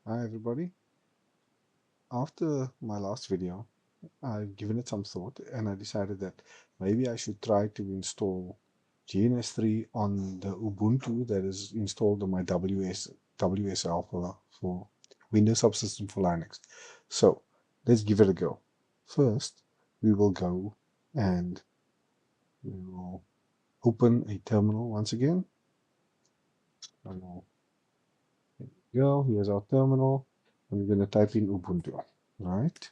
Hi everybody. After my last video, I've given it some thought and I decided that maybe I should try to install GNS3 on the Ubuntu that is installed on my WSL for Windows Subsystem for Linux. So let's give it a go. First, we will go and we will open a terminal once again. There we go. Here's our terminal. And we're going to type in Ubuntu. Right?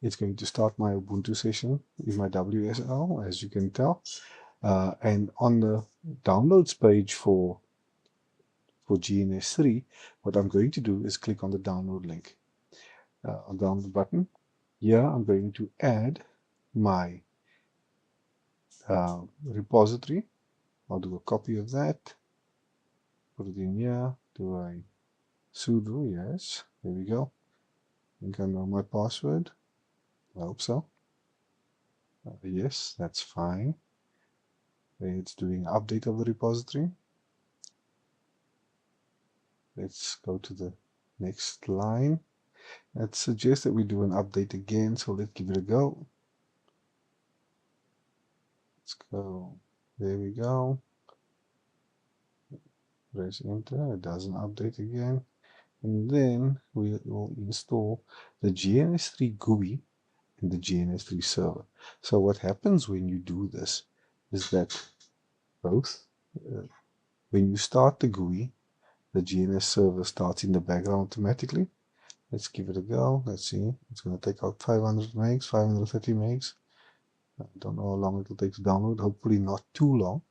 It's going to start my Ubuntu session in my WSL, as you can tell. And on the downloads page for GNS3, what I'm going to do is click on the download link on the download button. Here, I'm going to add my repository. I'll do a copy of that, put it in here, do a sudo, yes, there we go. I think I know my password. I hope so. Yes, that's fine. It's doing update of the repository. Let's go to the next line. It suggests that we do an update again, so let's give it a go. Let's go. There we go. Press enter. It doesn't update again. And then we will install the GNS3 GUI and the GNS3 server. So what happens when you do this is that both, when you start the GUI, the GNS server starts in the background automatically. Let's give it a go. Let's see. It's going to take out 500 megs, 530 megs. I don't know how long it will take to download. Hopefully not too long.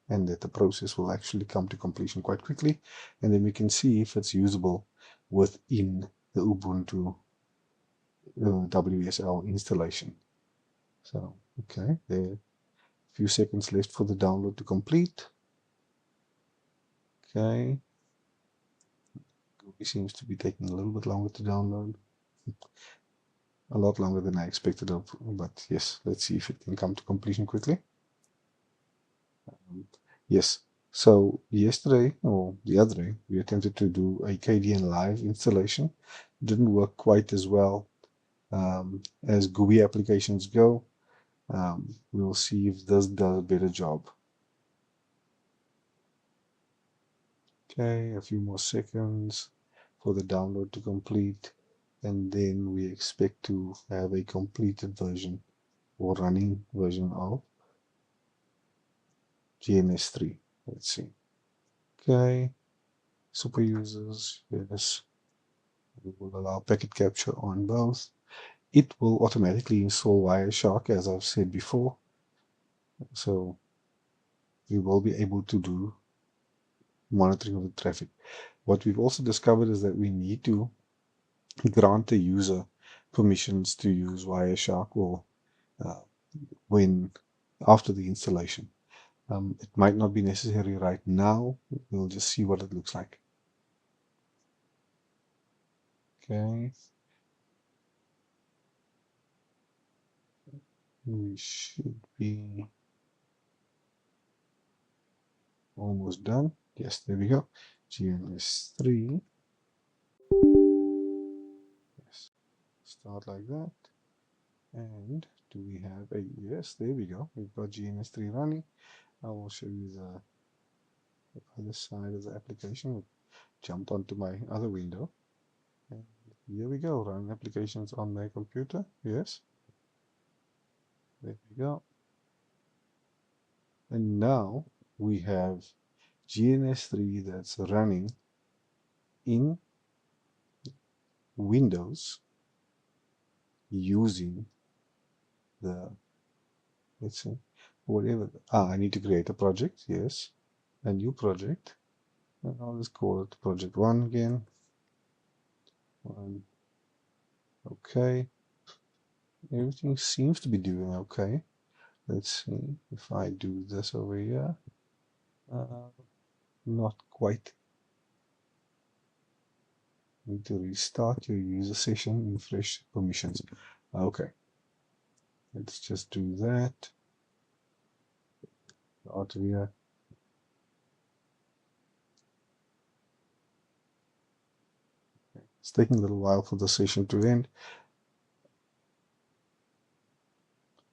And that the process will actually come to completion quite quickly. And then we can see if it's usable within the Ubuntu WSL installation. So, okay, there are a few seconds left for the download to complete. Okay. It seems to be taking a little bit longer to download. A lot longer than I expected of, but yes, let's see if it can come to completion quickly. Yes, so yesterday or the other day, we attempted to do a KDN Live installation. It didn't work quite as well as GUI applications go. We will see if this does a better job. Okay, a few more seconds for the download to complete, and then we expect to have a completed version or running version of GNS3. Let's see. Okay, super users, yes. We will allow packet capture on both. It will automatically install Wireshark, as I've said before. So we will be able to do monitoring of the traffic. What we've also discovered is that we need to grant the user permissions to use Wireshark or when after the installation. It might not be necessary right now. We'll just see what it looks like. Okay. We should be almost done. Yes, there we go. GNS3. Yes, start like that. And do we have a, yes, there we go. We've got GNS3 running. I will show you the other side of the application. It jumped onto my other window. And here we go, running applications on my computer. Yes, there we go. And now we have GNS3 that's running in Windows using the, let's see, whatever. I need to create a project. Yes, a new project. And I'll just call it project 1 again. Okay. Everything seems to be doing okay. Let's see if I do this over here. Not quite. Need to restart your user session in fresh permissions. Okay. Let's just do that. Out of here. It's taking a little while for the session to end.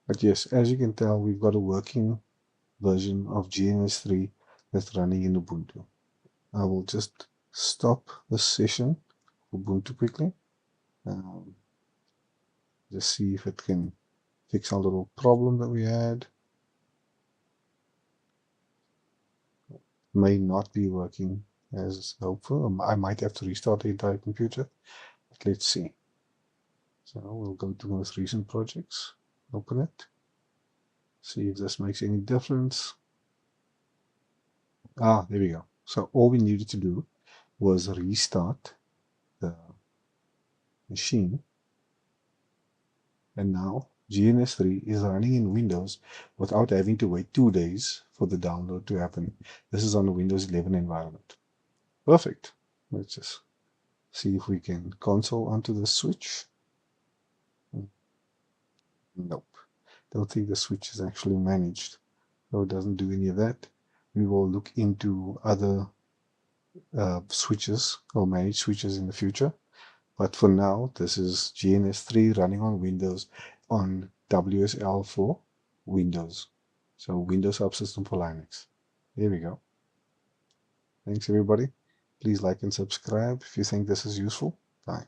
But yes, as you can tell, we've got a working version of GNS3 that's running in Ubuntu. I will just stop the session, Ubuntu, quickly. Just see if it can fix our little problem that we had. May not be working as hopeful. I might have to restart the entire computer. But let's see. So we'll go to most recent projects, open it, see if this makes any difference. Ah, there we go. So all we needed to do was restart the machine. And now GNS3 is running in Windows without having to wait 2 days for the download to happen. This is on a Windows 11 environment. Perfect. Let's just see if we can console onto the switch. Nope. Don't think the switch is actually managed. So it doesn't do any of that. We will look into other switches or managed switches in the future. But for now, this is GNS3 running on Windows on WSL for Windows. So Windows Subsystem for Linux. There we go. Thanks everybody. Please like and subscribe if you think this is useful. Bye.